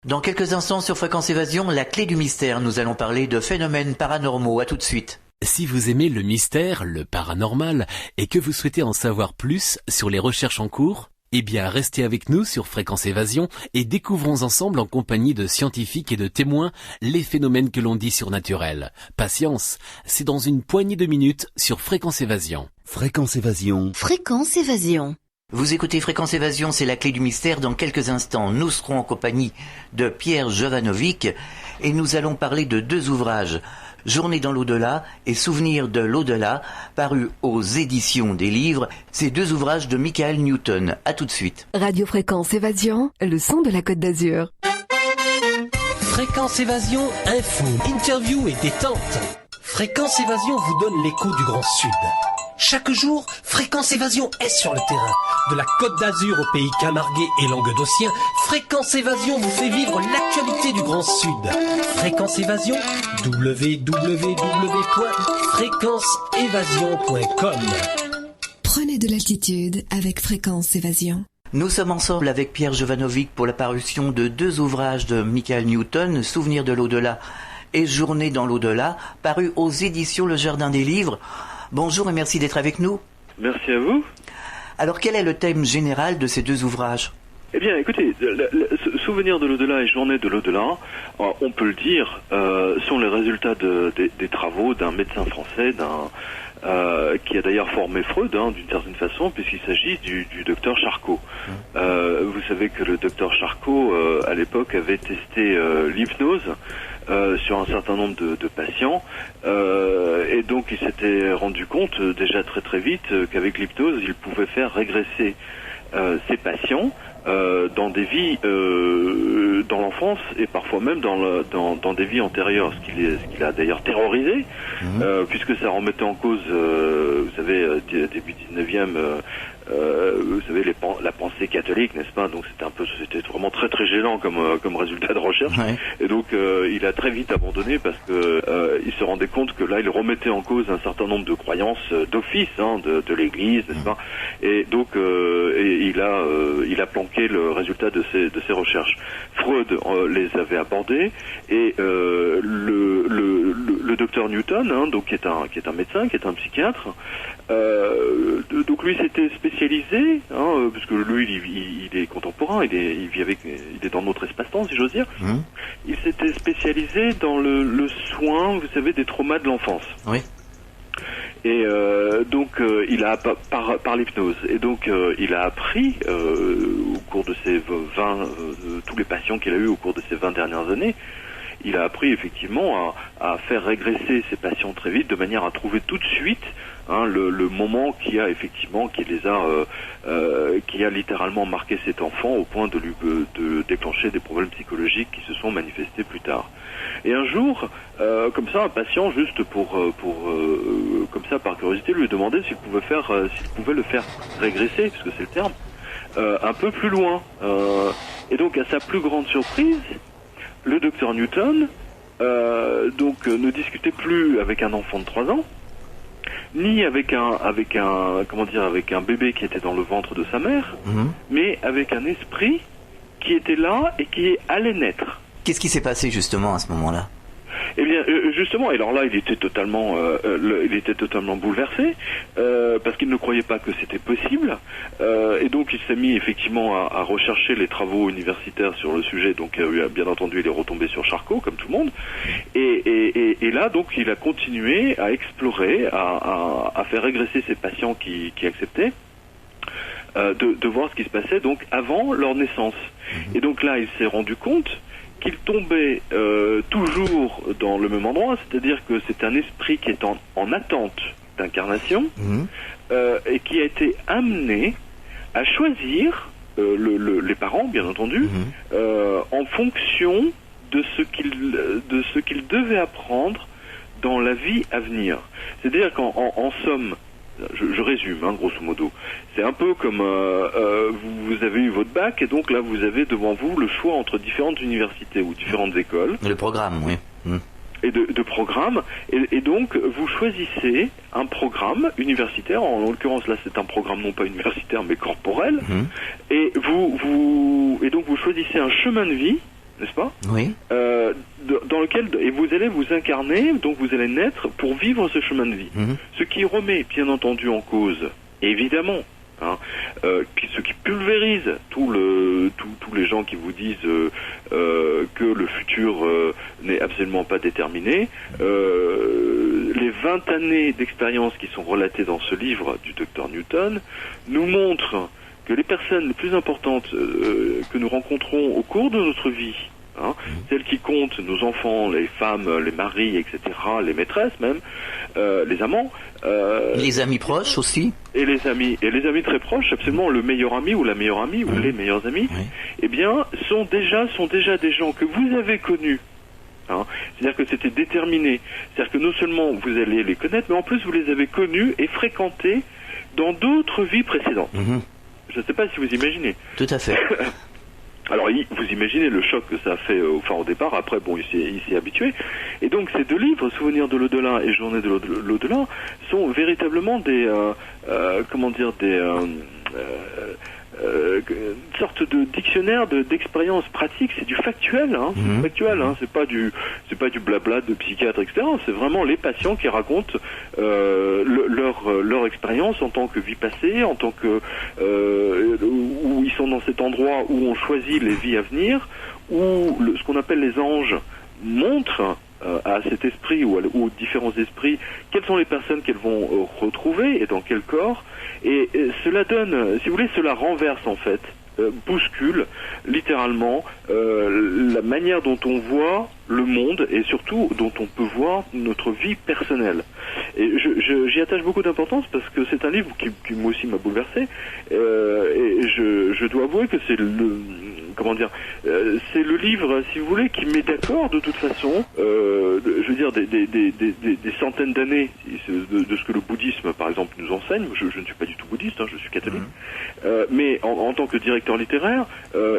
Dans quelques instants sur Fréquence Évasion, la clé du mystère. Nous allons parler de phénomènes paranormaux. À tout de suite. Si vous aimez le mystère, le paranormal, et que vous souhaitez en savoir plus sur les recherches en cours, eh bien restez avec nous sur Fréquence Évasion et découvrons ensemble en compagnie de scientifiques et de témoins les phénomènes que l'on dit surnaturels. Patience, c'est dans une poignée de minutes sur Fréquence Évasion. Fréquence Évasion. Fréquence Évasion. Vous écoutez Fréquence Évasion, c'est la clé du mystère. Dans quelques instants, nous serons en compagnie de Pierre Jovanovic et nous allons parler de deux ouvrages. Journée dans l'au-delà et Souvenirs de l'au-delà, parus aux éditions des livres. Ces deux ouvrages de Michael Newton. À tout de suite. Radio Fréquence Évasion, le son de la Côte d'Azur. Fréquence Évasion, info, interview et détente. Fréquence Évasion vous donne l'écho du Grand Sud. Chaque jour, Fréquence Évasion est sur le terrain. De la Côte d'Azur au pays camarguais et languedocien, Fréquence Évasion vous fait vivre l'actualité du Grand Sud. Fréquence Évasion, www.fréquenceévasion.com. Prenez de l'altitude avec Fréquence Évasion. Nous sommes ensemble avec Pierre Jovanovic pour la parution de deux ouvrages de Michael Newton, Souvenirs de l'au-delà et Journée dans l'au-delà, parus aux éditions Le Jardin des Livres. Bonjour et merci d'être avec nous. Merci à vous. Alors quel est le thème général de ces deux ouvrages ? Eh bien, écoutez, Souvenirs de l'au-delà et Journée de l'au-delà, on peut le dire, sont les résultats des travaux d'un médecin français, qui a d'ailleurs formé Freud, d'une certaine façon, puisqu'il s'agit du docteur Charcot. Vous savez que le docteur Charcot, à l'époque, avait testé l'hypnose sur un certain nombre de patients, et donc il s'était rendu compte déjà très très vite qu'avec l'hypnose, il pouvait faire régresser ces patients dans des vies dans l'enfance et parfois même dans des vies antérieures, ce qu'il a d'ailleurs terrorisé, puisque ça remettait en cause, vous savez, début 19e, vous savez, la pensée catholique, n'est-ce pas? Donc c'était vraiment très très gênant comme résultat de recherche. Ouais. Et donc il a très vite abandonné parce que il se rendait compte que là il remettait en cause un certain nombre de croyances d'office de l'Église, n'est-ce pas? Et donc il a planqué le résultat de ses recherches. Freud les avait abordés et le docteur Newton, donc qui est un médecin, qui est un psychiatre, donc lui s'était spécialisé, parce que lui il est contemporain, il est dans notre espace-temps, si j'ose dire. Il s'était spécialisé dans le soin, vous savez, des traumas de l'enfance. Oui. Et donc il a par l'hypnose, et donc il a appris au cours de ces tous les patients qu'il a eu au cours de ces 20 dernières années, il a appris effectivement à faire régresser ces patients très vite, de manière à trouver tout de suite le moment qui a littéralement marqué cet enfant au point de déclencher des problèmes psychologiques qui se sont manifestés plus tard. Et un jour, comme ça, un patient, juste pour comme ça par curiosité, lui demandait s'il pouvait le faire régresser, parce que c'est le terme, un peu plus loin. Et donc, à sa plus grande surprise, le docteur Newton ne discutait plus avec un enfant de 3 ans, ni avec un bébé qui était dans le ventre de sa mère, mais avec un esprit qui était là et qui allait naître. Qu'est-ce qui s'est passé justement à ce moment-là ? Eh bien, justement, et alors là, il était totalement bouleversé parce qu'il ne croyait pas que c'était possible, et donc il s'est mis effectivement à rechercher les travaux universitaires sur le sujet. Donc, bien entendu, il est retombé sur Charcot, comme tout le monde, et là, donc, il a continué à explorer, à faire régresser ces patients qui acceptaient. De voir ce qui se passait donc avant leur naissance. Et donc là, il s'est rendu compte qu'il tombait toujours dans le même endroit, c'est-à-dire que c'est un esprit qui est en attente d'incarnation, et qui a été amené à choisir les parents, bien entendu, en fonction de ce qu'il devait apprendre dans la vie à venir. C'est-à-dire qu'en somme, je résume, grosso modo. C'est un peu comme vous avez eu votre bac, et donc là vous avez devant vous le choix entre différentes universités ou différentes écoles. Le programme, oui. Et de programmes, et donc vous choisissez un programme universitaire. En l'occurrence là c'est un programme non pas universitaire mais corporel, et donc vous choisissez un chemin de vie n'est-ce pas? Oui. Dans lequel, et vous allez vous incarner, donc vous allez naître pour vivre ce chemin de vie. Ce qui remet, bien entendu, en cause, évidemment, ce qui pulvérise tous les gens qui vous disent que le futur n'est absolument pas déterminé. Les 20 années d'expérience qui sont relatées dans ce livre du Dr Newton nous montrent que les personnes les plus importantes que nous rencontrons au cours de notre vie, celles qui comptent, nos enfants, les femmes, les maris, etc., les maîtresses même, les amants, les amis proches aussi, et les amis très proches, absolument, le meilleur ami ou la meilleure amie ou les meilleurs amis, eh bien, sont déjà des gens que vous avez connus. C'est-à-dire que c'était déterminé. C'est-à-dire que non seulement vous allez les connaître, mais en plus vous les avez connus et fréquentés dans d'autres vies précédentes. Je ne sais pas si vous imaginez. Tout à fait. Alors, vous imaginez le choc que ça a fait au départ. Après, bon, il s'est habitué. Et donc, ces deux livres, Souvenirs de l'au-delà et Journée de l'au-delà, sont véritablement des, une sorte de dictionnaire d'expérience pratique. C'est du factuel, c'est factuel, c'est pas du blabla de psychiatre, etc. C'est vraiment les patients qui racontent leur expérience en tant que vie passée, en tant que où ils sont dans cet endroit où on choisit les vies à venir, où ce qu'on appelle les anges montrent à cet esprit ou aux différents esprits quelles sont les personnes qu'elles vont retrouver et dans quel corps, et cela donne, si vous voulez, cela renverse en fait, bouscule littéralement la manière dont on voit le monde et surtout dont on peut voir notre vie personnelle. Et j'y attache beaucoup d'importance parce que c'est un livre qui moi aussi m'a bouleversé, et je dois avouer que c'est c'est le livre, si vous voulez, qui met d'accord de toute façon, je veux dire des centaines d'années de ce que le bouddhisme par exemple nous enseigne. Je ne suis pas du tout bouddhiste, je suis catholique, mais en tant que directeur littéraire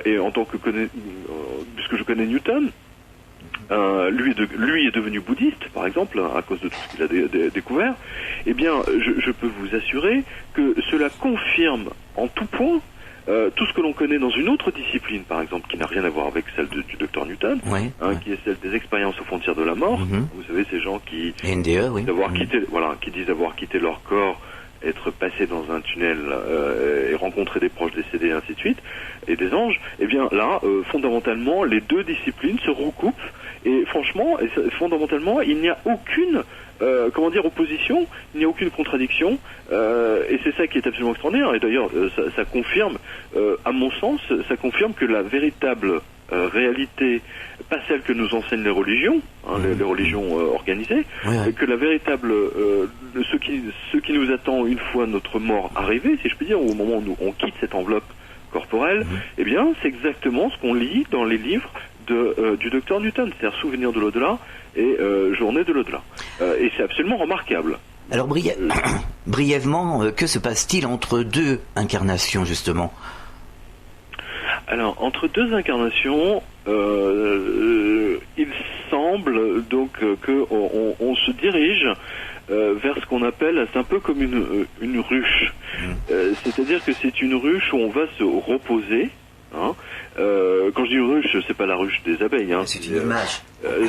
et en tant que puisque je connais Newton, lui est devenu bouddhiste, par exemple, à cause de tout ce qu'il a découvert. Eh bien, je peux vous assurer que cela confirme en tout point tout ce que l'on connaît dans une autre discipline, par exemple, qui n'a rien à voir avec celle du Dr Newton, qui est celle des expériences aux frontières de la mort. Vous savez, ces gens qui disent avoir quitté leur corps, être passé dans un tunnel et rencontrer des proches décédés, et ainsi de suite, et des anges. Eh bien là, fondamentalement, les deux disciplines se recoupent, et franchement, fondamentalement, il n'y a aucune opposition, il n'y a aucune contradiction, et c'est ça qui est absolument extraordinaire. Et d'ailleurs, ça confirme, à mon sens, ça confirme que la véritable réalité, pas celle que nous enseignent les religions, les religions organisées, mais que la véritable, ce qui nous attend une fois notre mort arrivée, si je puis dire, au moment où on quitte cette enveloppe corporelle, eh bien, c'est exactement ce qu'on lit dans les livres du Dr Newton, c'est-à-dire Souvenirs de l'au-delà et Journée de l'au-delà. Et c'est absolument remarquable. Alors, brièvement, que se passe-t-il entre deux incarnations, justement ? Alors, entre deux incarnations, il semble donc qu'on se dirige vers ce qu'on appelle, c'est un peu comme une ruche. C'est-à-dire que c'est une ruche où on va se reposer. Quand je dis ruche, c'est pas la ruche des abeilles. C'est une image.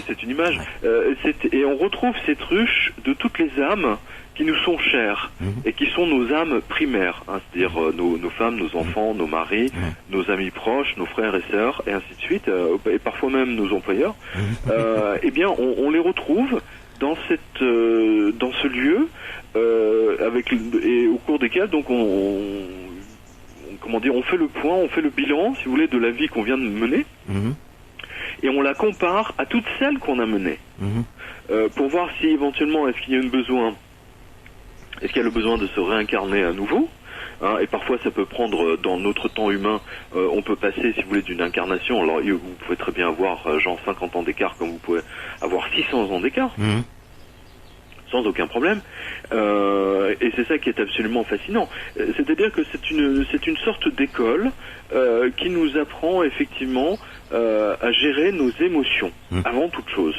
C'est une image. Et on retrouve cette ruche de toutes les âmes qui nous sont chères et qui sont nos âmes primaires, c'est-à-dire nos femmes, nos enfants, nos maris, nos amis proches, nos frères et sœurs, et ainsi de suite, et parfois même nos employeurs. Eh bien, on les retrouve dans ce lieu, et au cours desquels donc on fait le point, on fait le bilan, si vous voulez, de la vie qu'on vient de mener, et on la compare à toutes celles qu'on a menées, pour voir si éventuellement est-ce qu'il y a le besoin de se réincarner à nouveau. Et parfois ça peut prendre, dans notre temps humain, on peut passer, si vous voulez, d'une incarnation. Alors vous pouvez très bien avoir 50 ans d'écart, comme vous pouvez avoir 600 ans d'écart. Sans aucun problème, et c'est ça qui est absolument fascinant. C'est-à-dire que c'est une sorte d'école qui nous apprend effectivement à gérer nos émotions avant toute chose.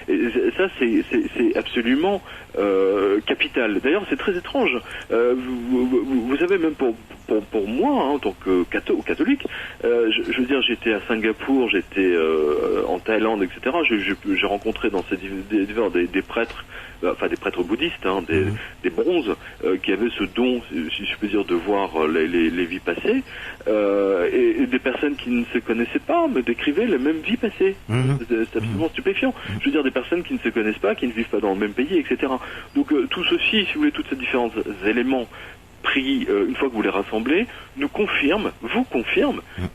Et ça, c'est absolument capital. D'ailleurs, c'est très étrange. Vous savez, même pour moi, en tant que catholique, je veux dire, j'étais à Singapour, j'étais en Thaïlande, etc. J'ai rencontré dans ces divers des prêtres, enfin des prêtres bouddhistes, des bronzes, qui avaient ce don, si je peux dire, de voir les vies passées, et des personnes qui ne se connaissaient pas, me décrivaient les mêmes vies passées. C'est absolument stupéfiant. Je veux dire, des personnes qui ne se connaissent pas, qui ne vivent pas dans le même pays, etc. Donc tout ceci, si vous voulez, toutes ces différents éléments pris, une fois que vous les rassemblez, vous confirme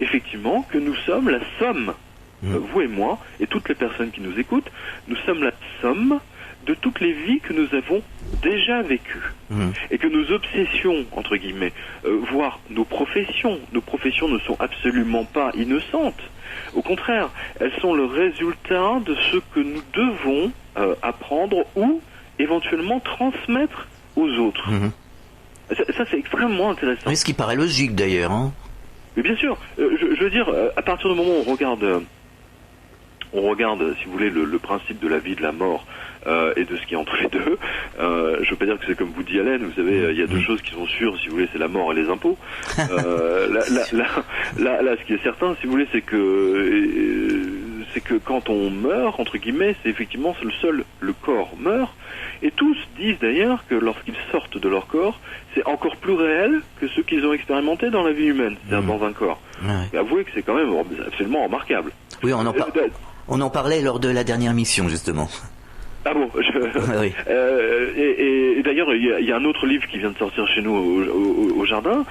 effectivement que nous sommes la somme, vous et moi, et toutes les personnes qui nous écoutent, nous sommes la somme de toutes les vies que nous avons déjà vécues. Et que nos obsessions, entre guillemets, voire nos professions ne sont absolument pas innocentes. Au contraire, elles sont le résultat de ce que nous devons apprendre ou éventuellement transmettre aux autres. Ça, c'est extrêmement intéressant. Oui, ce qui paraît logique d'ailleurs. Hein. Mais bien sûr, je veux dire, à partir du moment où on regarde, si vous voulez, le principe de la vie, de la mort et de ce qui est entre les deux, je veux pas dire que c'est comme vous dit Alain, vous savez, il y a deux choses qui sont sûres, si vous voulez, c'est la mort et les impôts. Là, ce qui est certain, si vous voulez, c'est que quand on meurt, entre guillemets, c'est effectivement le corps meurt. Et tous disent d'ailleurs que lorsqu'ils sortent de leur corps, c'est encore plus réel que ce qu'ils ont expérimenté dans la vie humaine, c'est-à-dire dans un corps. Et avouez que c'est quand même absolument remarquable. Oui, on en parlait lors de la dernière mission, justement. Ah bon, oui. Et d'ailleurs, il y a un autre livre qui vient de sortir chez nous au jardin.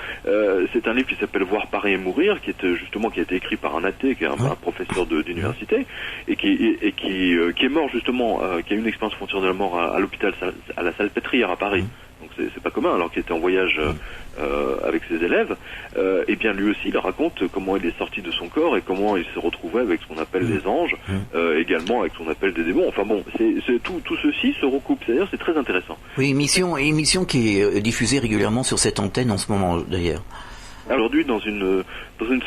C'est un livre qui s'appelle Voir, Parer et Mourir, qui a été écrit par un athée, qui est un professeur d'université, et qui est mort justement, qui a eu une expérience frontière de la mort à l'hôpital, à la Salpêtrière à Paris. Donc c'est pas commun, alors qu'il était en voyage avec ses élèves. Et bien lui aussi, il raconte comment il est sorti de son corps et comment il s'est retrouvé avec ce qu'on appelle les anges, également avec ce qu'on appelle des démons. Enfin bon, tout ceci se recoupe, c'est-à-dire c'est très intéressant. Oui, émission qui est diffusée régulièrement sur cette antenne en ce moment d'ailleurs. Aujourd'hui, dans une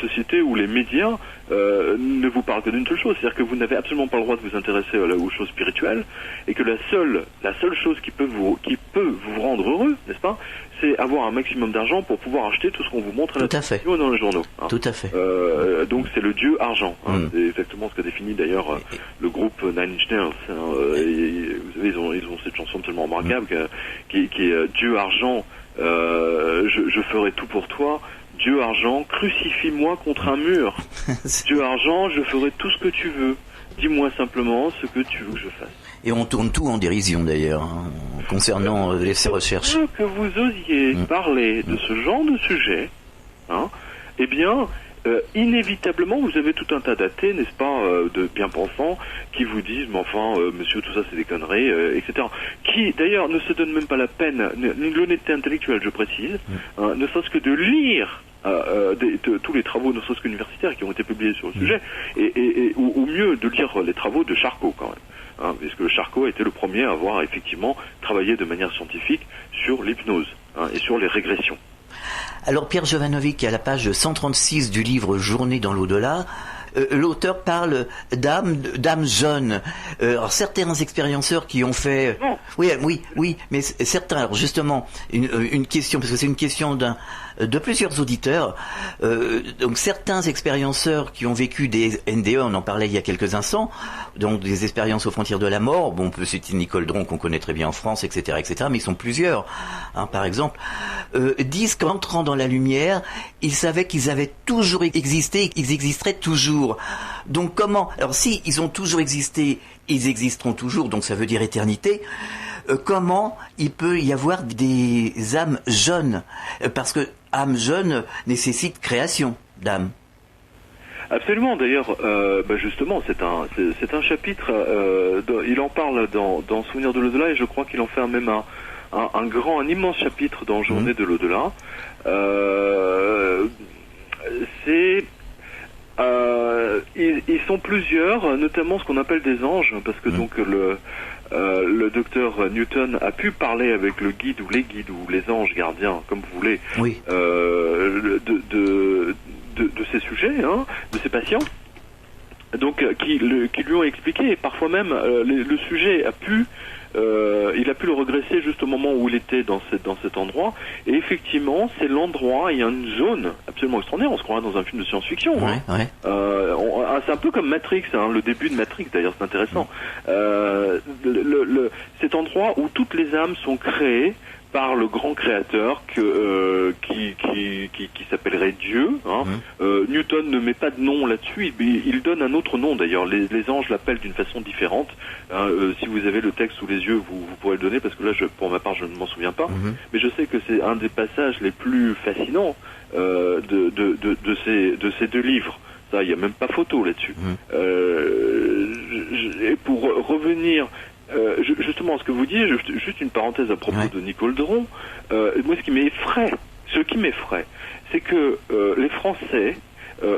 société où les médias ne vous parlent que d'une seule chose, c'est-à-dire que vous n'avez absolument pas le droit de vous intéresser aux choses spirituelles, et que la seule chose qui peut vous rendre heureux, n'est-ce pas, c'est avoir un maximum d'argent pour pouvoir acheter tout ce qu'on vous montre à la télévision et dans les journaux. Hein. Tout à fait. Donc c'est le dieu argent. Hein. C'est exactement ce que définit d'ailleurs le groupe Nine Inch Nails. Hein. Vous savez, ils ont cette chanson tellement remarquable qui est Dieu argent, je ferai tout pour toi. Dieu argent, crucifie-moi contre un mur. Dieu argent, je ferai tout ce que tu veux. Dis-moi simplement ce que tu veux que je fasse. Et on tourne tout en dérision d'ailleurs, hein, concernant ces recherches. Que vous osiez parler de ce genre de sujet, hein, eh bien, inévitablement, vous avez tout un tas d'athées, n'est-ce pas, de bien-pensants, qui vous disent, mais enfin, monsieur, tout ça c'est des conneries, etc. Qui, d'ailleurs, ne se donnent même pas la peine, ni l'honnêteté intellectuelle, je précise, hein, ne serait-ce que de lire tous les travaux, ne serait-ce qu'universitaires, qui ont été publiés sur le sujet, ou mieux, de lire les travaux de Charcot, quand même. Hein, puisque Charcot a été le premier à avoir effectivement travaillé de manière scientifique sur l'hypnose et sur les régressions. Alors Pierre Jovanovic, à la page 136 du livre Journée dans l'au-delà, l'auteur parle d'âmes jeunes. Alors certains expérienceurs qui ont fait... Oui, mais certains, alors justement, une question, parce que c'est une question de plusieurs auditeurs. Donc certains expérienceurs qui ont vécu des NDE, on en parlait il y a quelques instants, donc des expériences aux frontières de la mort, bon, on peut citer Nicole Dron qu'on connaît très bien en France, etc., mais ils sont plusieurs, hein, par exemple, disent qu'entrant dans la lumière, ils savaient qu'ils avaient toujours existé et qu'ils existeraient toujours. Donc comment, alors si ils ont toujours existé, ils existeront toujours, donc ça veut dire éternité. Comment il peut y avoir des âmes jeunes, parce que âme jeune nécessite création d'âme. Absolument. D'ailleurs, justement, c'est un chapitre. Il en parle dans Souvenir de l'au-delà, et je crois qu'il en fait même un immense chapitre dans Journée de l'au-delà. Ils sont plusieurs, notamment ce qu'on appelle des anges, parce que donc le docteur Newton a pu parler avec le guide ou les guides ou les anges gardiens, comme vous voulez, de ces sujets, hein, de ces patients. donc qui lui ont expliqué, et parfois même le sujet il a pu le regresser juste au moment où il était dans cet endroit, et effectivement c'est l'endroit, il y a une zone absolument extraordinaire, on se croirait dans un film de science-fiction. Ouais. C'est un peu comme Matrix, le début de Matrix d'ailleurs, c'est intéressant. Cet endroit où toutes les âmes sont créées par le grand créateur qui s'appellerait Dieu. Newton ne met pas de nom là-dessus, il donne un autre nom d'ailleurs. Les anges l'appellent d'une façon différente. Si vous avez le texte sous les yeux, vous pourrez le donner, parce que là, pour ma part, je ne m'en souviens pas. Mais je sais que c'est un des passages les plus fascinants de ces deux livres. Ça, il n'y a même pas photo là-dessus. Et pour revenir justement à ce que vous dites, juste une parenthèse à propos de Nicole Dron, moi ce qui m'effraie, c'est que les Français,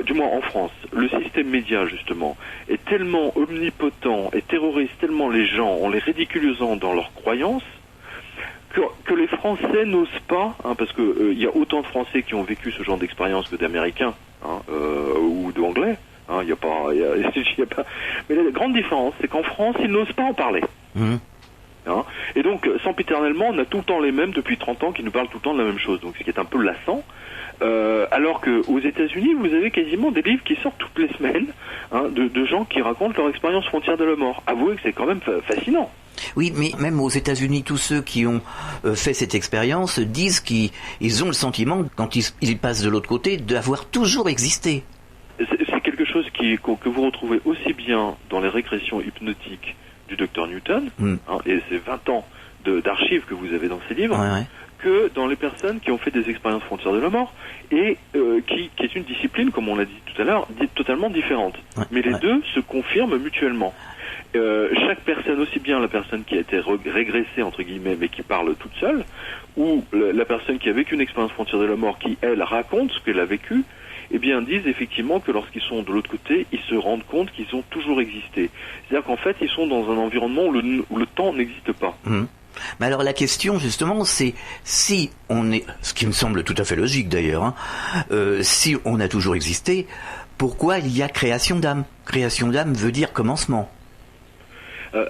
du moins en France, le système média justement, est tellement omnipotent et terrorise tellement les gens en les ridiculisant dans leurs croyances, que les Français n'osent pas, parce que il y a autant de Français qui ont vécu ce genre d'expérience que d'Américains ou d'Anglais. Il y a pas. Mais la grande différence, c'est qu'en France, ils n'osent pas en parler. Et donc, sempiternellement, on a tout le temps les mêmes depuis 30 ans qui nous parlent tout le temps de la même chose. Donc, ce qui est un peu lassant. Alors qu'aux États-Unis, vous avez quasiment des livres qui sortent toutes les semaines, de gens qui racontent leur expérience frontière de la mort. Avouez que c'est quand même fascinant. Oui, mais même aux États-Unis, tous ceux qui ont fait cette expérience disent qu'ils ont le sentiment, quand ils passent de l'autre côté, d'avoir toujours existé. C'est quelque chose que vous retrouvez aussi bien dans les régressions hypnotiques du docteur Newton, et c'est 20 ans d'archives que vous avez dans ces livres, que dans les personnes qui ont fait des expériences frontières de la mort, et qui est une discipline, comme on l'a dit tout à l'heure, totalement différente. Mais les deux se confirment mutuellement. Chaque personne, aussi bien la personne qui a été régressée, entre guillemets, mais qui parle toute seule, ou la personne qui a vécu une expérience frontière de la mort, qui, elle, raconte ce qu'elle a vécu, eh bien, disent effectivement que lorsqu'ils sont de l'autre côté, ils se rendent compte qu'ils ont toujours existé. C'est-à-dire qu'en fait, ils sont dans un environnement où le temps n'existe pas. Mais alors la question justement, c'est si on est, ce qui me semble tout à fait logique d'ailleurs, si on a toujours existé, pourquoi il y a création d'âme? Création d'âme veut dire commencement.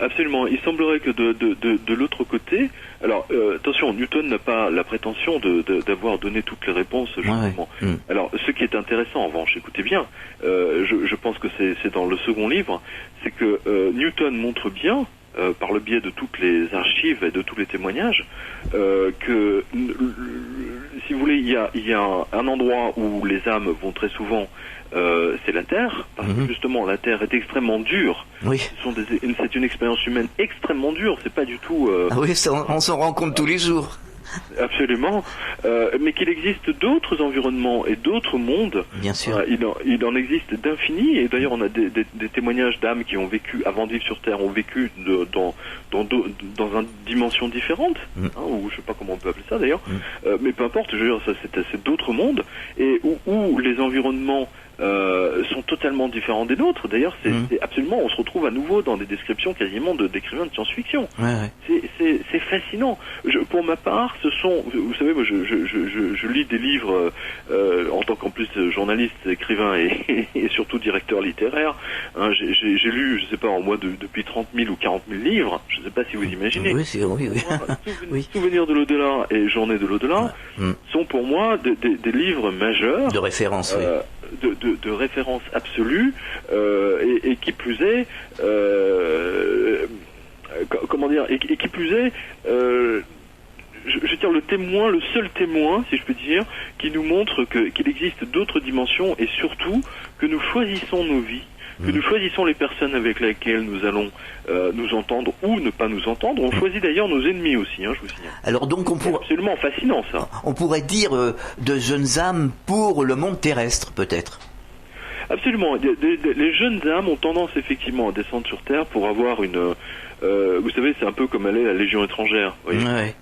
Absolument. Il semblerait que de l'autre côté, alors attention, Newton n'a pas la prétention d'avoir donné toutes les réponses justement. Alors, ce qui est intéressant, en revanche, écoutez bien, je pense que c'est dans le second livre, c'est que Newton montre bien, par le biais de toutes les archives et de tous les témoignages, que si vous voulez, il y a un endroit où les âmes vont très souvent, c'est la Terre, parce que justement la Terre est extrêmement dure. C'est une expérience humaine extrêmement dure, c'est pas du tout... oui, on s'en rend compte tous les jours. Absolument, mais qu'il existe d'autres environnements et d'autres mondes. Bien sûr. Il en existe d'infinis, et d'ailleurs on a des témoignages d'âmes qui ont vécu, avant de vivre sur Terre, ont vécu dans une dimension différente, ou je sais pas comment on peut appeler ça d'ailleurs, mais peu importe, je veux dire, ça c'est d'autres mondes, et où les environnements sont totalement différents des nôtres. D'ailleurs, c'est absolument, on se retrouve à nouveau dans des descriptions quasiment d'écrivains de science-fiction. C'est fascinant. Pour ma part, vous savez, moi, je lis des livres en tant qu'en plus journaliste, écrivain et surtout directeur littéraire. J'ai lu, je sais pas, en moi depuis 30 000 ou 40 000 livres. Je sais pas si vous imaginez. Oui. Souvenirs de l'au-delà et Journée de l'au-delà sont pour moi des livres majeurs. De référence, de référence absolue, et qui plus est, comment dire, et qui plus est, je veux dire, le seul témoin, si je peux dire, qui nous montre qu'il existe d'autres dimensions, et surtout que nous choisissons nos vies, que nous choisissons les personnes avec lesquelles nous allons nous entendre ou ne pas nous entendre. On choisit d'ailleurs nos ennemis aussi, je vous signale. Alors donc c'est absolument fascinant, ça. On pourrait dire de jeunes âmes pour le monde terrestre, peut-être. Absolument. Les jeunes âmes ont tendance effectivement à descendre sur Terre pour avoir une... vous savez, c'est un peu comme aller à la Légion étrangère. Vous voyez.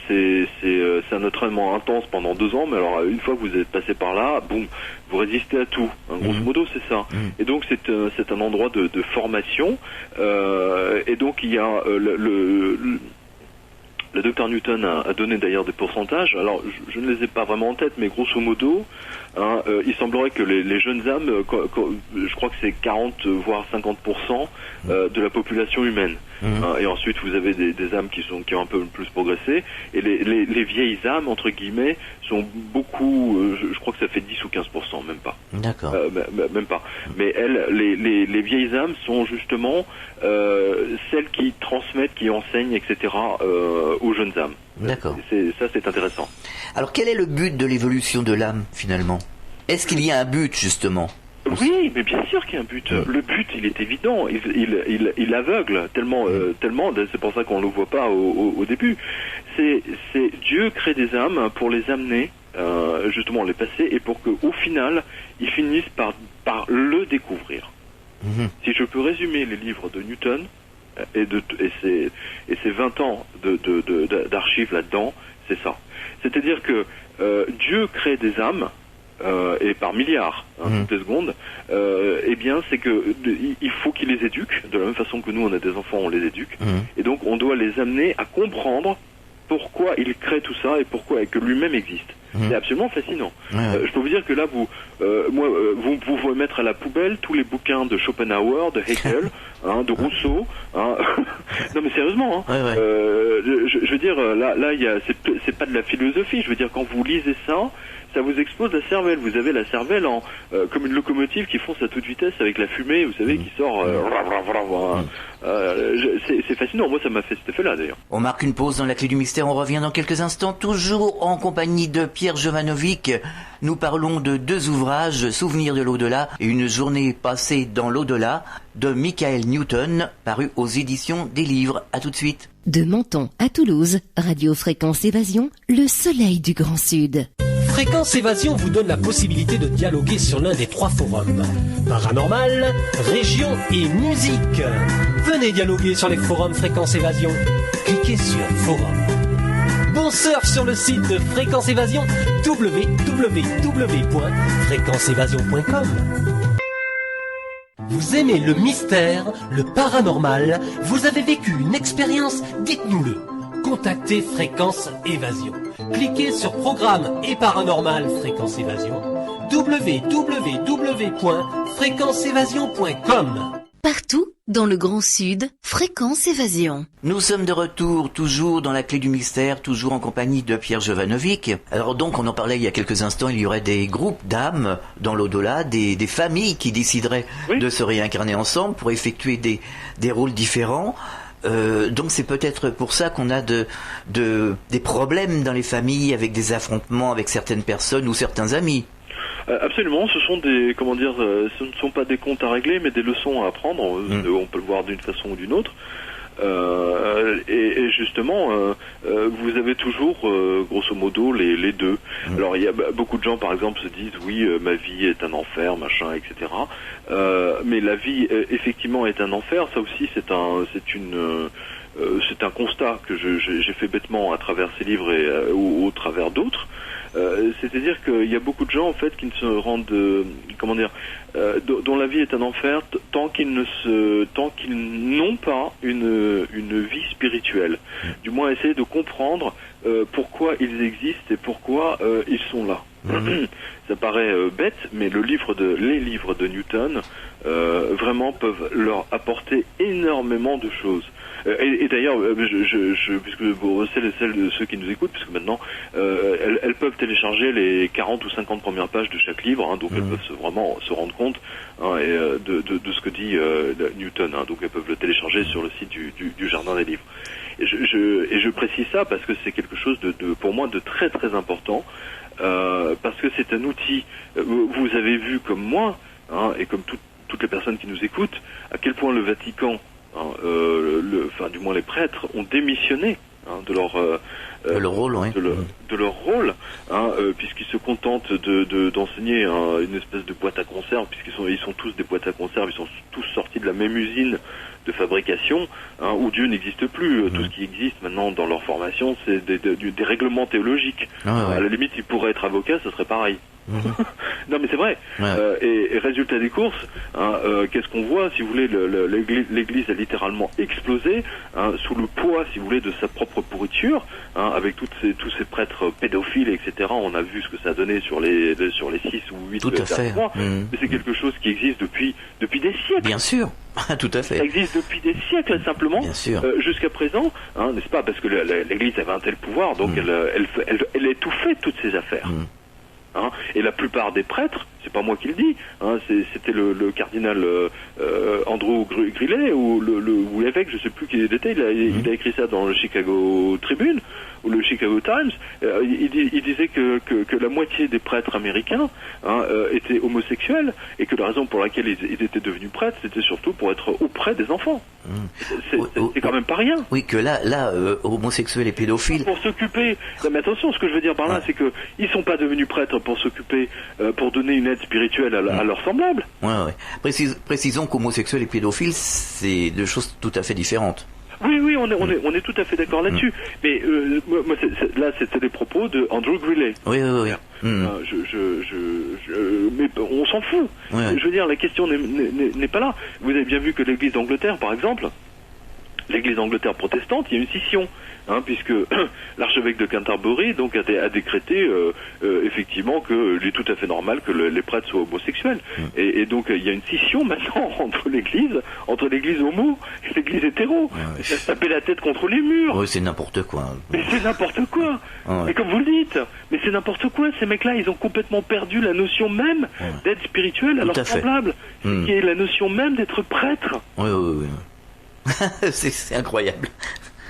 C'est un entraînement intense pendant 2 ans, mais alors une fois que vous êtes passé par là, boum, vous résistez à tout. Grosso modo, c'est ça. Et donc c'est un endroit de formation. Et donc il y a Le docteur Newton a donné d'ailleurs des pourcentages. Alors, je ne les ai pas vraiment en tête, mais grosso modo, il semblerait que les jeunes âmes, je crois que c'est 40 voire 50% de la population humaine. Et ensuite, vous avez des âmes qui ont un peu plus progressé, et les vieilles âmes, entre guillemets, sont beaucoup, je crois que ça fait 10 ou 15%, même pas. D'accord. Même pas. Mais elles, les vieilles âmes sont justement celles qui transmettent, qui enseignent, etc. Aux jeunes âmes. D'accord. C'est intéressant. Alors quel est le but de l'évolution de l'âme finalement? Est-ce qu'il y a un but justement? Oui, mais bien sûr qu'il y a un but. Le but, il est évident. Il aveugle tellement. C'est pour ça qu'on ne le voit pas au début. C'est Dieu crée des âmes pour les amener, justement, les passer, et pour qu'au final, ils finissent par le découvrir. Si je peux résumer les livres de Newton et ses 20 ans d'archives là-dedans, c'est ça. C'est-à-dire que Dieu crée des âmes. Et par milliards, toutes les secondes, eh bien, c'est que il faut qu'ils les éduquent, de la même façon que nous, on a des enfants, on les éduque, et donc on doit les amener à comprendre pourquoi il crée tout ça et pourquoi et que lui-même existe. C'est absolument fascinant. Je peux vous dire que là, vous pouvez mettre à la poubelle tous les bouquins de Schopenhauer, de Hegel, de Rousseau. Non mais sérieusement, je veux dire, là, c'est pas de la philosophie. Je veux dire, quand vous lisez ça, ça vous explose la cervelle. Vous avez la cervelle comme une locomotive qui fonce à toute vitesse avec la fumée, vous savez, qui sort. C'est fascinant. Moi, ça m'a fait cet effet-là, d'ailleurs. On marque une pause dans la clé du mystère. On revient dans quelques instants, toujours en compagnie de Pierre Jovanovic. Nous parlons de 2 ouvrages, Souvenirs de l'au-delà et Une journée passée dans l'au-delà, de Michael Newton, paru aux éditions des Livres. À tout de suite. De Menton à Toulouse, Radio Fréquence Évasion, le soleil du Grand Sud. Fréquence Évasion vous donne la possibilité de dialoguer sur l'un des 3 forums. Paranormal, région et musique. Venez dialoguer sur les forums Fréquence Évasion. Cliquez sur Forum. Bon surf sur le site de Fréquence Évasion, www.fréquenceévasion.com. Vous aimez le mystère, le paranormal, vous avez vécu une expérience, dites-nous-le. Contactez Fréquence Évasion. Cliquez sur Programme et Paranormal Fréquence Évasion. www.fréquenceévasion.com. Partout dans le Grand Sud, Fréquence Évasion. Nous sommes de retour, toujours dans la clé du mystère, toujours en compagnie de Pierre Jovanovic. Alors donc, on en parlait il y a quelques instants, il y aurait des groupes d'âmes dans l'au-delà, des familles qui décideraient de se réincarner ensemble pour effectuer des rôles différents. Donc c'est peut-être pour ça qu'on a des problèmes dans les familles, avec des affrontements avec certaines personnes ou certains amis. Absolument, ce sont ce ne sont pas des comptes à régler, mais des leçons à apprendre. On peut le voir d'une façon ou d'une autre. Et justement, vous avez toujours, grosso modo, les deux. Alors, il y a beaucoup de gens, par exemple, se disent oui, ma vie est un enfer, machin, etc. Mais la vie, effectivement, est un enfer. Ça aussi, c'est un constat que j'ai fait bêtement à travers ces livres et ou au travers d'autres. C'est-à-dire qu'il y a beaucoup de gens en fait qui ne se rendent, dont la vie est un enfer tant qu'ils n'ont pas une vie spirituelle. Du moins essayer de comprendre pourquoi ils existent et pourquoi ils sont là. Ça paraît bête, mais les livres de Newton vraiment peuvent leur apporter énormément de choses. Et d'ailleurs, puisque celles de ceux qui nous écoutent, puisque maintenant elles peuvent télécharger les 40 ou 50 premières pages de chaque livre, donc elles peuvent vraiment se rendre compte de ce que dit Newton. Donc elles peuvent le télécharger sur le site du Jardin des Livres. Et je précise ça parce que c'est quelque chose pour moi de très très important. Parce que c'est un outil. Vous avez vu comme moi, et comme toutes les personnes qui nous écoutent, à quel point le Vatican, du moins les prêtres, ont démissionné de leur rôle, de leur rôle, puisqu'ils se contentent d'enseigner une espèce de boîte à conserve, puisqu'ils sont tous des boîtes à conserve, ils sont tous sortis de la même usine de fabrication, où Dieu n'existe plus. Tout ce qui existe maintenant dans leur formation, c'est des règlements théologiques. À la limite, ils pourraient être avocats, ce serait pareil. Non mais c'est vrai. Et résultat des courses, qu'est-ce qu'on voit? Si vous voulez, l'Église a littéralement explosé sous le poids, si vous voulez, de sa propre pourriture, avec tous ces prêtres pédophiles, etc. On a vu ce que ça a donné sur les 6 ou 8 derniers mois. Mais c'est quelque chose qui existe depuis des siècles. Bien sûr. Tout à fait. Ça existe depuis des siècles, simplement. Bien sûr. Jusqu'à présent, n'est-ce pas? Parce que l'Église avait un tel pouvoir, donc elle étouffait toutes ces affaires. Et la plupart des prêtres, c'est pas moi qui le dis, c'était le cardinal Andrew Grillet ou l'évêque, je sais plus qui il était, il a écrit ça dans le Chicago Tribune ou le Chicago Times. Il disait que la moitié des prêtres américains étaient homosexuels et que la raison pour laquelle ils étaient devenus prêtres, c'était surtout pour être auprès des enfants. C'est quand même pas rien. Oui, que là, homosexuels et pédophiles. Pour s'occuper. Non, mais attention, ce que je veux dire par là, c'est que ils sont pas devenus prêtres pour s'occuper, pour donner une aide spirituelle à leurs semblables. Ouais. Précisons qu'homosexuels et pédophiles, c'est deux choses tout à fait différentes. Oui, on est tout à fait d'accord là-dessus. Mais moi, là, c'était les propos de Andrew Grillet. Oui. Mais on s'en fout. Je veux dire, la question n'est pas là. Vous avez bien vu que l'Église d'Angleterre, par exemple, l'Église d'Angleterre protestante, il y a une scission, puisque l'archevêque de Canterbury donc a décrété effectivement qu'il est tout à fait normal que les prêtres soient homosexuels. Et donc il y a une scission maintenant entre l'Église homo et l'Église hétéro. Ça se taper la tête contre les murs. Oui, c'est n'importe quoi. Mais c'est n'importe quoi. Et comme vous le dites, mais c'est n'importe quoi. Ces mecs-là, ils ont complètement perdu la notion même d'aide spirituelle à leurs semblables, qui est la notion même d'être prêtre. Oui. C'est incroyable.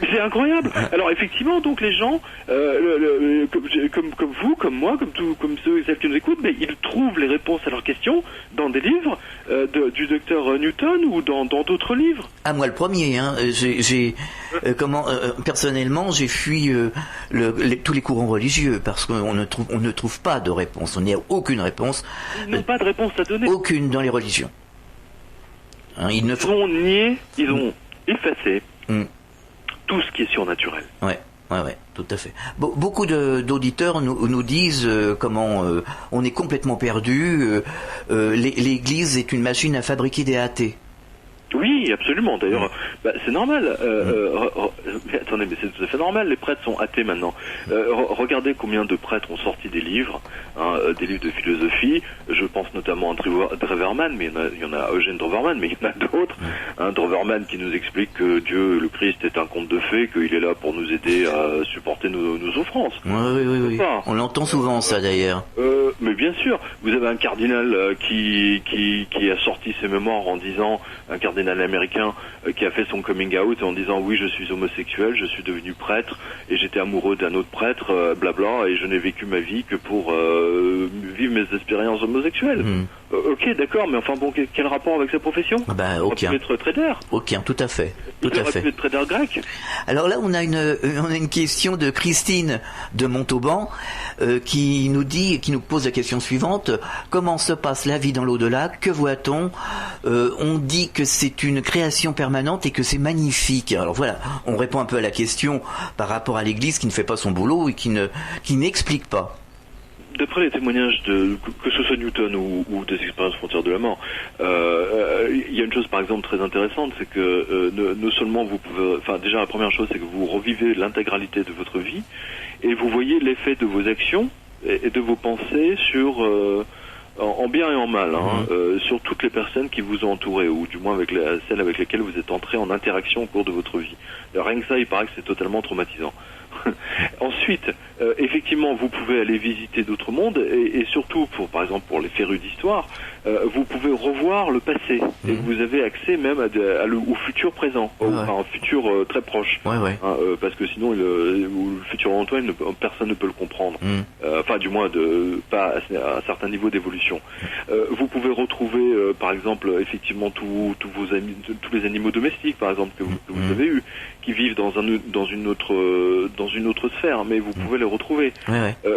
C'est incroyable. Alors effectivement, donc les gens, comme vous, comme moi, comme ceux et celles qui nous écoutent, mais ils trouvent les réponses à leurs questions dans des livres du docteur Newton ou dans d'autres livres. Ah, moi le premier. Personnellement, j'ai fui tous les courants religieux parce qu'on ne trouve pas de réponse. On n'y a aucune réponse. Ils n'ont pas de réponse à donner. Aucune dans les religions. Ils ont nié, ils ont effacé tout ce qui est surnaturel. Ouais, tout à fait. Beaucoup d'auditeurs nous disent comment on est complètement perdu. L'Église est une machine à fabriquer des athées. Oui, absolument. D'ailleurs, c'est normal. Mais attendez, mais c'est tout à fait normal. Les prêtres sont athées maintenant. Regardez combien de prêtres ont sorti des livres, des livres de philosophie. Je pense notamment à Dreverman, mais il y en a Eugène Dreverman, mais il y en a d'autres. Dreverman qui nous explique que Dieu, le Christ, est un conte de fées, qu'il est là pour nous aider à supporter nos souffrances. Oui. On l'entend souvent, ça, d'ailleurs. Mais bien sûr, vous avez un cardinal qui a sorti ses mémoires en disant, un cardinal américain qui a fait son coming out en disant oui, je suis homosexuel, je suis devenu prêtre et j'étais amoureux d'un autre prêtre, blabla, et je n'ai vécu ma vie que pour vivre mes expériences homosexuelles. Ok, d'accord, mais enfin bon, quel rapport avec sa profession? Aucun. Il peut être trader. Aucun, tout à fait. Il peut être trader grec. Alors là, on a une question de Christine de Montauban qui nous pose la question suivante: comment se passe la vie dans l'au-delà? Que voit-on? On dit que c'est une création permanente et que c'est magnifique. Alors voilà, on répond un peu à la question par rapport à l'Église qui ne fait pas son boulot et qui n'explique pas. D'après les témoignages que ce soit Newton ou des expériences frontières de la mort, il y a une chose par exemple très intéressante, c'est que non seulement vous pouvez, déjà la première chose c'est que vous revivez l'intégralité de votre vie et vous voyez l'effet de vos actions et de vos pensées sur en bien et en mal, sur toutes les personnes qui vous ont entouré, ou du moins avec celles avec lesquelles vous êtes entré en interaction au cours de votre vie. Rien que ça, il paraît que c'est totalement traumatisant. Ensuite, effectivement, vous pouvez aller visiter d'autres mondes et surtout, par exemple, pour les férus d'histoire, vous pouvez revoir le passé et vous avez accès même au futur présent, enfin, un futur très proche, parce que sinon le futur lointain, personne ne peut le comprendre. Enfin, du moins, pas à un certain niveau d'évolution. Vous pouvez retrouver, par exemple, effectivement, tous les animaux domestiques, par exemple, que vous avez eus, qui vivent dans une autre sphère, mais vous pouvez les retrouver.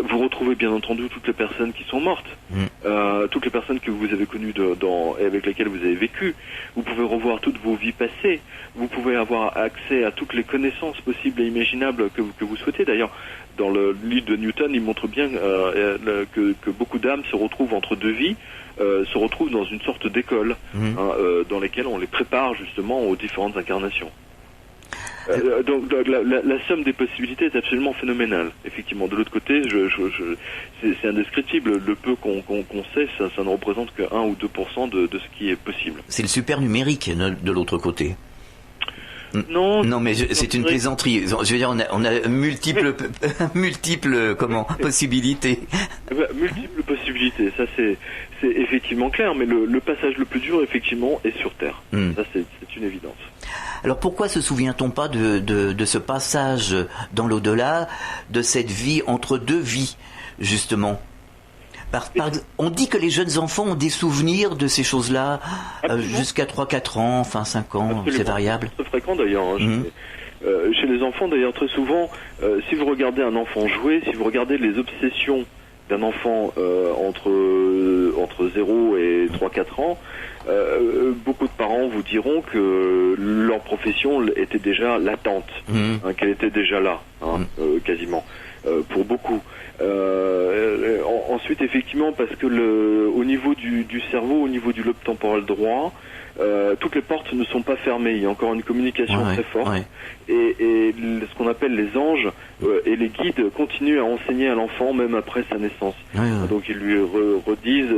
Vous retrouvez bien entendu toutes les personnes qui sont mortes, toutes les personnes que vous avez connues et avec lesquelles vous avez vécu. Vous pouvez revoir toutes vos vies passées. Vous pouvez avoir accès à toutes les connaissances possibles et imaginables que vous souhaitez. D'ailleurs, dans le livre de Newton, il montre bien que beaucoup d'âmes se retrouvent entre deux vies, se retrouvent dans une sorte d'école, dans lesquelles on les prépare justement aux différentes incarnations. Donc la somme des possibilités est absolument phénoménale. Effectivement, de l'autre côté, c'est indescriptible. Le peu qu'on sait, ça ne représente que 1 ou 2% de ce qui est possible. C'est le super numérique de l'autre côté. Non, mais c'est une plaisanterie. Je veux dire, on a multiples possibilités. Multiples possibilités. Ça, c'est effectivement clair. Mais le passage le plus dur, effectivement, est sur Terre. Ça, c'est une évidence. Alors pourquoi se souvient-on pas de ce passage dans l'au-delà, de cette vie entre deux vies, justement? On dit que les jeunes enfants ont des souvenirs de ces choses-là jusqu'à 3-4 ans, enfin 5 ans, absolument. C'est variable. C'est très fréquent d'ailleurs. Chez les enfants d'ailleurs, très souvent, si vous regardez un enfant jouer, si vous regardez les obsessions d'un enfant entre 0 et 3-4 ans, beaucoup de parents vous diront que leur profession était déjà latente, qu'elle était déjà là, quasiment, pour beaucoup. Ensuite, effectivement, parce que au niveau du cerveau, au niveau du lobe temporel droit, toutes les portes ne sont pas fermées. Il y a encore une communication très forte. Et ce qu'on appelle les anges et les guides continuent à enseigner à l'enfant même après sa naissance. Donc ils lui redisent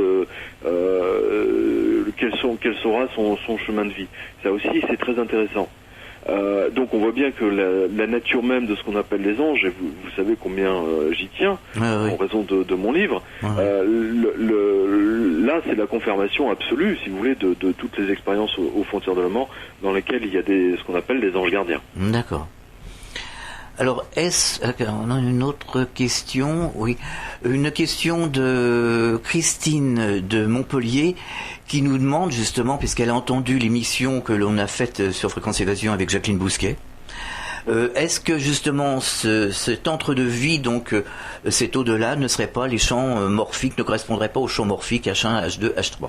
quel sera son chemin de vie. Ça aussi, c'est très intéressant. Donc on voit bien que la nature même de ce qu'on appelle les anges, et vous savez combien j'y tiens, en raison de mon livre, là c'est la confirmation absolue, si vous voulez, de toutes les expériences aux frontières de la mort, dans lesquelles il y a ce qu'on appelle les anges gardiens. D'accord. Alors, on a une autre question, une question de Christine de Montpellier qui nous demande justement, puisqu'elle a entendu l'émission que l'on a faite sur Fréquence Évasion avec Jacqueline Bousquet, est-ce que justement cet entre-deux-vie, donc cet au-delà, ne serait pas les champs morphiques, ne correspondrait pas aux champs morphiques H1, H2, H3?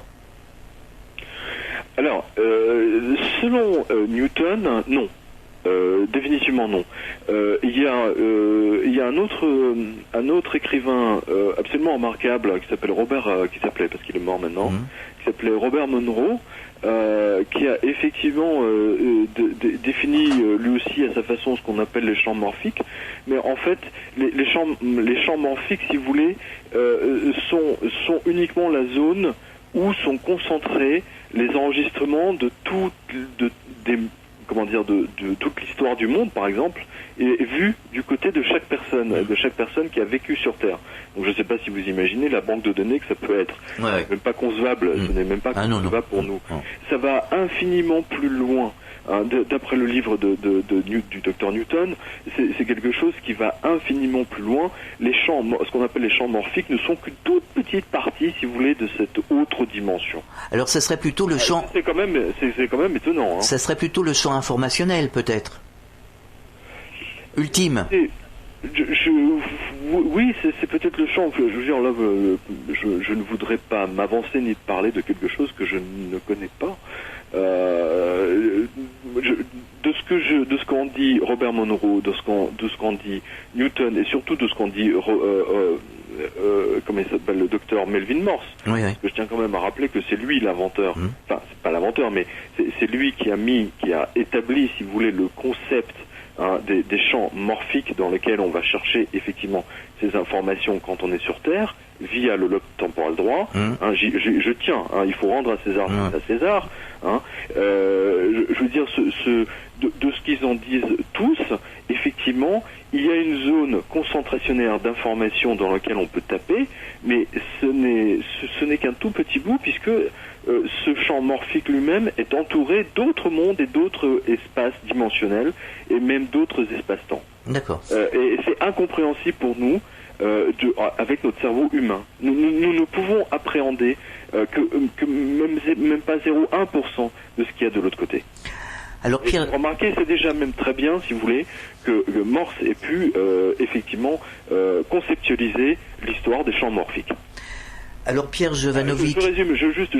Alors, selon Newton, non. Définitivement non. Il y a un autre écrivain absolument remarquable qui s'appelle parce qu'il est mort maintenant, qui s'appelait Robert Monroe, qui a effectivement défini lui aussi à sa façon ce qu'on appelle les champs morphiques. Mais en fait, les champs morphiques, si vous voulez, sont uniquement la zone où sont concentrés les enregistrements de toute l'histoire du monde, par exemple, est vu du côté de chaque personne qui a vécu sur Terre. Donc je ne sais pas si vous imaginez la banque de données que ça peut être. Même pas concevable, ce n'est même pas concevable pour nous. Ça va infiniment plus loin. D'après le livre du docteur Newton, c'est quelque chose qui va infiniment plus loin. Les champs, ce qu'on appelle les champs morphiques, ne sont qu'une toute petite partie, si vous voulez, de cette autre dimension. Alors, ça serait plutôt le champ. C'est quand même étonnant. Ça serait plutôt le champ informationnel, peut-être. Ultime. Oui, c'est peut-être le champ. Je veux dire, là, je ne voudrais pas m'avancer ni parler de quelque chose que je ne connais pas. De ce qu'en dit Robert Monroe, de ce qu'en dit Newton, et surtout de ce qu'en dit comment il s'appelle, le docteur Melvin Morse. Parce que je tiens quand même à rappeler que c'est lui l'inventeur. Enfin, c'est pas l'inventeur, mais c'est lui qui a établi, si vous voulez, le concept des champs morphiques dans lesquels on va chercher effectivement ces informations quand on est sur Terre via le lobe temporal droit. Je tiens, il faut rendre à César à César. Je veux dire, de ce qu'ils en disent tous, effectivement, il y a une zone concentrationnaire d'informations dans laquelle on peut taper, mais ce n'est qu'un tout petit bout, puisque ce champ morphique lui-même est entouré d'autres mondes et d'autres espaces dimensionnels, et même d'autres espaces-temps. D'accord. Et c'est incompréhensible pour nous, avec notre cerveau humain. Nous ne pouvons appréhender que même pas 0,1% de ce qu'il y a de l'autre côté. Alors, Pierre... Remarquez, c'est déjà même très bien, si vous voulez, que Morse ait pu effectivement conceptualiser l'histoire des champs morphiques. Alors Pierre Jovanovic... Je résume, j'ajuste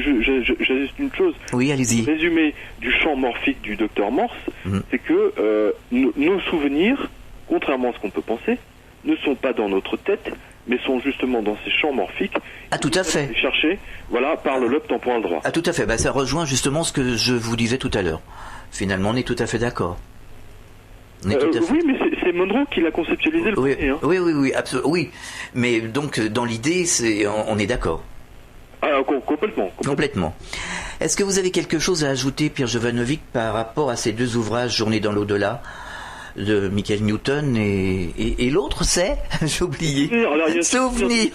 une chose. Oui, allez-y. Le résumé du champ morphique du docteur Morse, c'est que nos souvenirs, contrairement à ce qu'on peut penser, ne sont pas dans notre tête, mais sont justement dans ces champs morphiques. Ah, tout à fait. Cherchés, voilà, par le lobe temporal droit. Ah, tout à fait. Bah, ça rejoint justement ce que je vous disais tout à l'heure. Finalement, on est tout à fait d'accord. Oui, mais c'est Monroe qui l'a conceptualisé le premier. Hein. Oui, absolument. Oui, mais donc dans l'idée, on est d'accord. Ah, complètement. Est-ce que vous avez quelque chose à ajouter, Pierre Jovanovic, par rapport à ces deux ouvrages, Journée dans l'au-delà, de Michael Newton et l'autre, c'est, j'ai oublié, Souvenir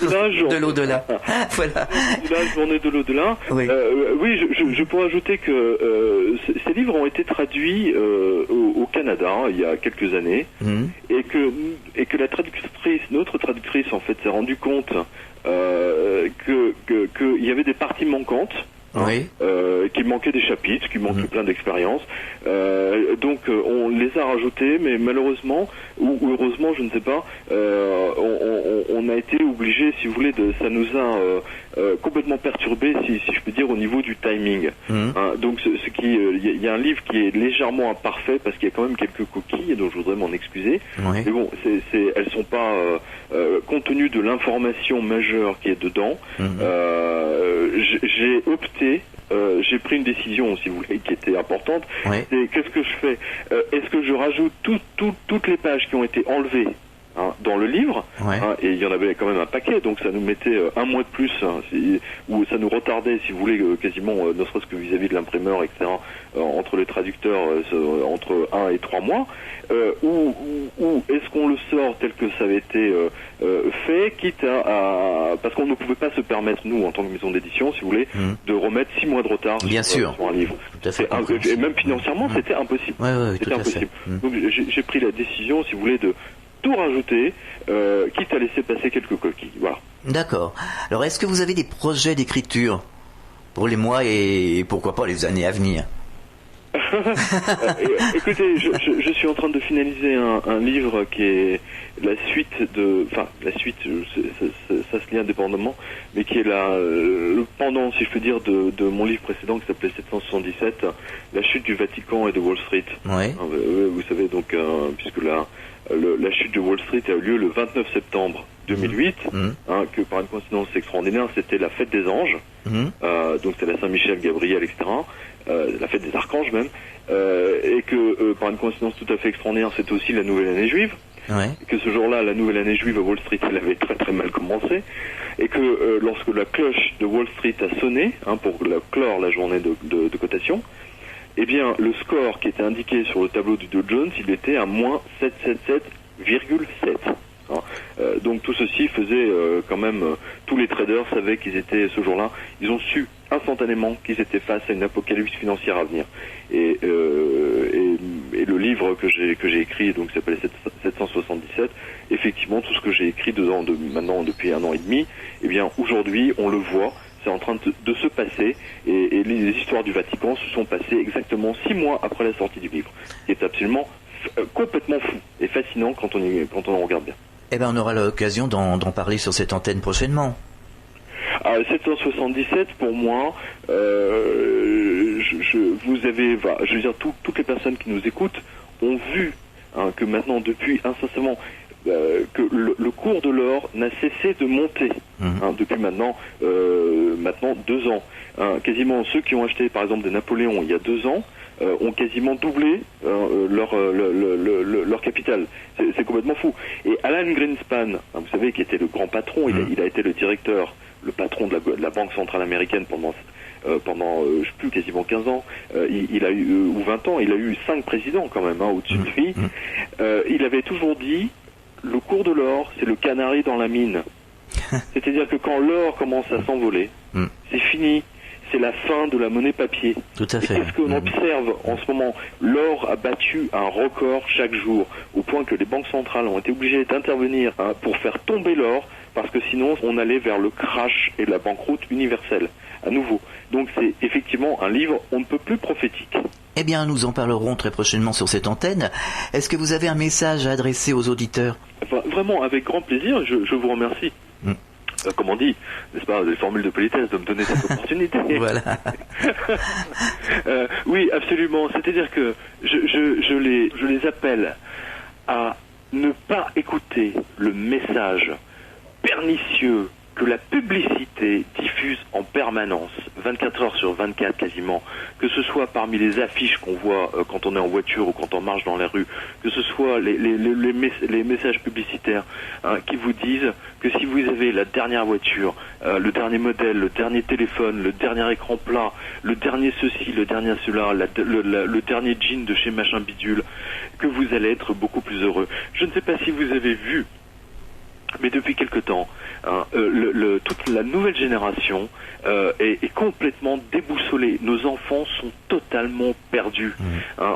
de l'au-delà. Voilà. La Journée de l'au-delà. Oui, je pourrais ajouter que ces livres ont été traduits au Canada il y a quelques années, et que notre traductrice en fait s'est rendue compte qu'il y avait des parties manquantes. Oui. Qui manquaient des chapitres, qui manquaient plein d'expériences. Donc on les a rajoutés, mais malheureusement, ou heureusement, je ne sais pas, on a été obligé, si vous voulez, ça nous a complètement perturbé, si je peux dire, au niveau du timing. Donc il y a un livre qui est légèrement imparfait parce qu'il y a quand même quelques coquilles, et donc je voudrais m'en excuser. Oui. Mais bon, elles sont pas compte tenu de l'information majeure qui est dedans. J'ai opté, j'ai pris une décision, si vous voulez, qui était importante. Oui. C'est qu'est-ce que je fais? Est-ce que je rajoute toutes les pages qui ont été enlevées dans le livre, et il y en avait quand même un paquet, donc ça nous mettait un mois de plus, ou ça nous retardait, si vous voulez, quasiment, ne serait-ce que vis-à-vis de l'imprimeur, etc., entre les traducteurs, entre 1 et 3 mois, ou est-ce qu'on le sort tel que ça avait été fait, quitte à parce qu'on ne pouvait pas se permettre, nous, en tant que maison d'édition, si vous voulez, de remettre 6 mois de retard sur un livre. Tout à fait. Et même financièrement, c'était impossible. C'était impossible. Donc j'ai pris la décision, si vous voulez, de tout rajouter, quitte à laisser passer quelques coquilles. Voilà. D'accord. Alors, est-ce que vous avez des projets d'écriture pour les mois et pourquoi pas les années à venir? Écoutez, je suis en train de finaliser un livre qui est la suite ça se lit indépendamment, mais qui est le pendant, si je peux dire, de mon livre précédent qui s'appelait 777, La chute du Vatican et de Wall Street. Oui. Vous savez, donc, puisque la chute de Wall Street a eu lieu le 29 septembre 2008, que par une coïncidence extraordinaire, c'était la fête des anges, donc c'est la Saint-Michel, Gabriel, etc., la fête des archanges même, et que par une coïncidence tout à fait extraordinaire, c'était aussi la nouvelle année juive, que ce jour-là, la nouvelle année juive à Wall Street, elle avait très très mal commencé, et que lorsque la cloche de Wall Street a sonné, pour clore la journée de cotation, eh bien, le score qui était indiqué sur le tableau du Dow Jones, il était à moins 777,7. Donc tout ceci faisait quand même, tous les traders savaient qu'ils étaient ce jour-là, ils ont su instantanément qu'ils étaient face à une apocalypse financière à venir. Et le livre que j'ai écrit, donc qui s'appelle 777, effectivement tout ce que j'ai écrit maintenant depuis 1 an et demi, eh bien aujourd'hui on le voit. C'est en train de se passer, et les histoires du Vatican se sont passées exactement 6 mois après la sortie du livre, qui est absolument complètement fou et fascinant quand on en regarde bien. Eh bien, on aura l'occasion d'en parler sur cette antenne prochainement. 777, pour moi, vous avez, je veux dire, toutes les personnes qui nous écoutent ont vu que maintenant, depuis incessamment, que le cours de l'or n'a cessé de monter depuis maintenant 2 ans. Quasiment ceux qui ont acheté par exemple des Napoléons il y a 2 ans ont quasiment doublé leur capital. C'est complètement fou. Et Alan Greenspan, vous savez, qui était le grand patron, il a été le patron de la Banque centrale américaine pendant je sais plus, quasiment 15 ans, il a eu, ou 20 ans, il a eu 5 présidents quand même, au-dessus de lui. Il avait toujours dit, le cours de l'or, c'est le canari dans la mine. C'est-à-dire que quand l'or commence à s'envoler, c'est fini. C'est la fin de la monnaie papier. Tout à fait. Et qu'est-ce qu'on observe en ce moment? L'or a battu un record chaque jour, au point que les banques centrales ont été obligées d'intervenir pour faire tomber l'or, parce que sinon on allait vers le crash et la banqueroute universelle, à nouveau. Donc c'est effectivement un livre on ne peut plus prophétique. Eh bien, nous en parlerons très prochainement sur cette antenne. Est-ce que vous avez un message à adresser aux auditeurs? Vraiment, avec grand plaisir, je vous remercie. comme on dit, n'est-ce pas, des formules de politesse, de me donner cette opportunité. Voilà. Oui, absolument. C'est-à-dire que je les appelle à ne pas écouter le message pernicieux que la publicité diffuse en permanence, 24 heures sur 24 quasiment, que ce soit parmi les affiches qu'on voit quand on est en voiture ou quand on marche dans la rue, que ce soit les messages publicitaires qui vous disent que si vous avez la dernière voiture, le dernier modèle, le dernier téléphone, le dernier écran plat, le dernier ceci, le dernier cela, le dernier jean de chez machin bidule, que vous allez être beaucoup plus heureux. Je ne sais pas si vous avez vu, mais depuis quelque temps, toute la nouvelle génération est complètement déboussolée. Nos enfants sont totalement perdus.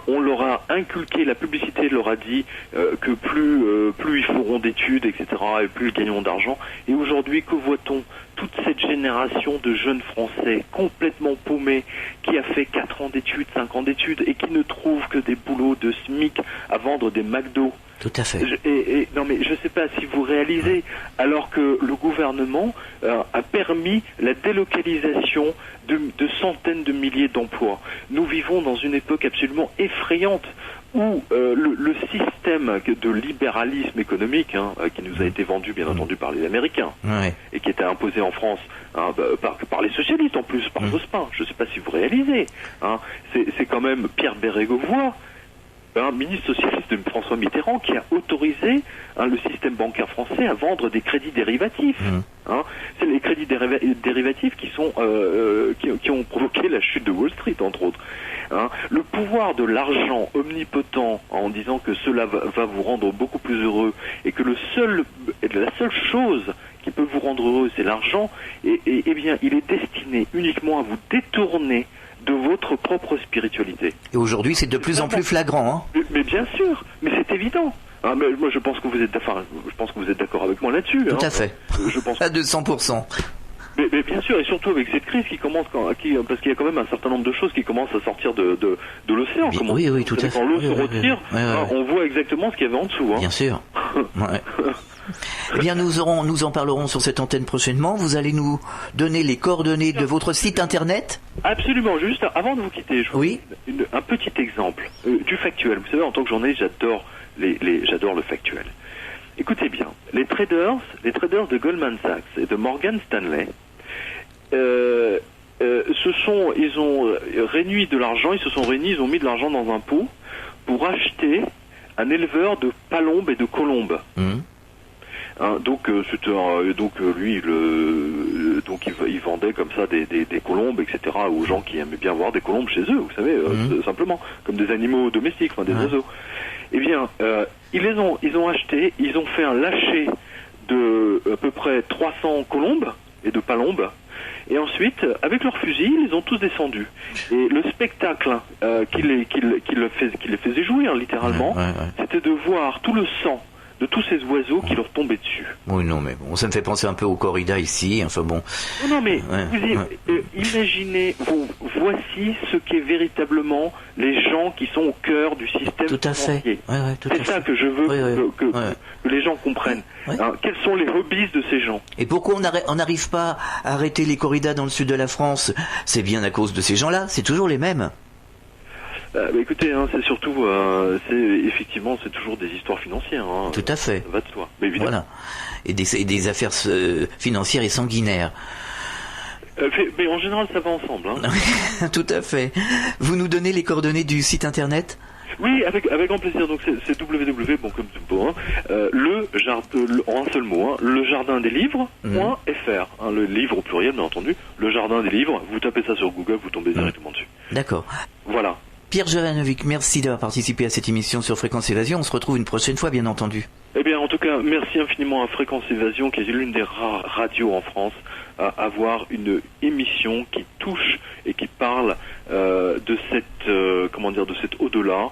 On leur a inculqué, la publicité leur a dit que plus ils feront d'études, etc., et plus ils gagneront d'argent. Et aujourd'hui, que voit-on? Toute cette génération de jeunes Français complètement paumés, qui a fait 4 ans d'études, 5 ans d'études, et qui ne trouve que des boulots de SMIC à vendre des McDo. Tout à fait. Non mais je ne sais pas si vous réalisez, alors que le gouvernement a permis la délocalisation de centaines de milliers d'emplois. Nous vivons dans une époque absolument effrayante où le système de libéralisme économique, qui nous a été vendu bien entendu par les Américains, et qui était imposé en France par les socialistes en plus, par Jospin, je ne sais pas si vous réalisez, c'est quand même Pierre Bérégovoy, ministre socialiste de François Mitterrand, qui a autorisé le système bancaire français à vendre des crédits dérivatifs. C'est les crédits dérivatifs qui ont provoqué la chute de Wall Street, entre autres. Le pouvoir de l'argent omnipotent, en disant que cela va vous rendre beaucoup plus heureux, et que la seule chose qui peut vous rendre heureux, c'est l'argent, et bien, il est destiné uniquement à vous détourner de votre propre spiritualité. Et aujourd'hui, c'est de plus en plus flagrant. Mais bien sûr, mais c'est évident. Mais moi, je pense que vous êtes d'accord avec moi là-dessus. Tout à fait. Je pense à 200%. Mais bien sûr, et surtout avec cette crise parce qu'il y a quand même un certain nombre de choses qui commencent à sortir de l'océan. Oui, tout à fait. Quand l'eau se retire, on voit exactement ce qu'il y avait en dessous. Bien sûr. Eh bien, nous en parlerons sur cette antenne prochainement. Vous allez nous donner les coordonnées de votre site internet? Absolument. Juste avant de vous quitter, je vous donne un petit exemple du factuel. Vous savez, en tant que journaliste, j'adore le factuel. Écoutez bien, les traders de Goldman Sachs et de Morgan Stanley, ils ont réuni de l'argent, ils ont mis de l'argent dans un pot pour acheter un éleveur de palombes et de colombes. Il vendait comme ça des colombes, etc., aux gens qui aimaient bien voir des colombes chez eux, vous savez, simplement, comme des animaux domestiques, des oiseaux. Eh bien, ils ont acheté, ils ont fait un lâcher de à peu près 300 colombes et de palombes, et ensuite, avec leurs fusils, ils ont tous descendu. Et le spectacle qui les faisait jouir, littéralement, c'était de voir tout le sang de tous ces oiseaux qui leur tombaient dessus. Oui, non, mais bon, ça me fait penser un peu aux corridas ici, enfin bon. Non, mais imaginez, voici ce qu'est véritablement les gens qui sont au cœur du système financier. C'est ça que je veux que les gens comprennent. Quels sont les hobbies de ces gens? Et pourquoi on n'arrive pas à arrêter les corridas dans le sud de la France? C'est bien à cause de ces gens-là, c'est toujours les mêmes. Écoutez, c'est surtout, effectivement, c'est toujours des histoires financières. Tout à fait. Ça va de soi. Mais évidemment. Voilà. Et des affaires financières et sanguinaires. Mais en général, ça va ensemble. Tout à fait. Vous nous donnez les coordonnées du site internet? Oui, avec grand plaisir. Donc c'est www, en un seul mot, lejardindesLivres.fr. Le livre au pluriel, bien entendu. Le Jardin des Livres. Vous tapez ça sur Google, vous tombez directement dessus. D'accord. Voilà. Pierre Jovanovic, merci d'avoir participé à cette émission sur Fréquence Évasion. On se retrouve une prochaine fois, bien entendu. Eh bien, en tout cas, merci infiniment à Fréquence Évasion, qui est l'une des rares radios en France à avoir une émission qui touche et qui parle de cet au-delà,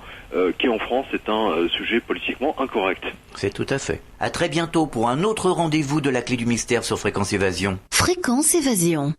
qui en France est un sujet politiquement incorrect. C'est tout à fait. À très bientôt pour un autre rendez-vous de la Clé du Mystère sur Fréquence Évasion. Fréquence Évasion.